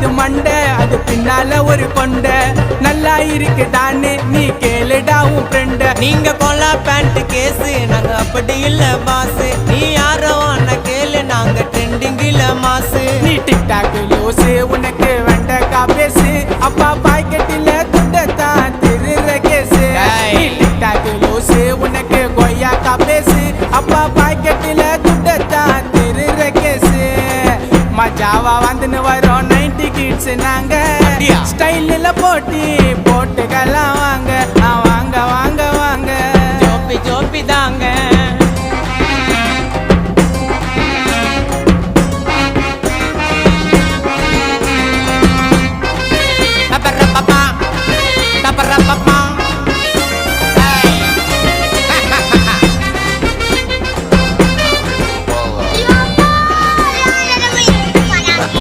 இது மண்டை, அது பின்னால ஒரு கொண்டை. நல்லா இருக்குதான்னு நீ கேளுடா உன் ஃப்ரெண்ட. நீங்க கொல்லா பேண்ட் கேஸு, நாங்க அப்படி இல்ல பாசு. நீ யாரோ அண்ணா கேளு, நாங்க ட்ரெண்டிங்கில மாசு. நீ டிக்டாக் லூசு, உனக்கு வெண்டக்கா பேசு. அப்பா பாக்கெட்டில துண்டத்தான் திருற கேசு. நீ டிக்டாக் லூசு, உனக்கு கொய்யாக்கா பேசு. அப்பா பாக்கெட்டில துண்டத்தான் திருற கேசு. மஜாவா வந்துன்னு வரோம் 90 கிட்ஸ் நாங்க. ஸ்டைலில் போட்டி போட்டுக்கலாம் வாங்க, வாங்க வாங்க வாங்க. ஜோப்பி ஜோப்பி தாங்க.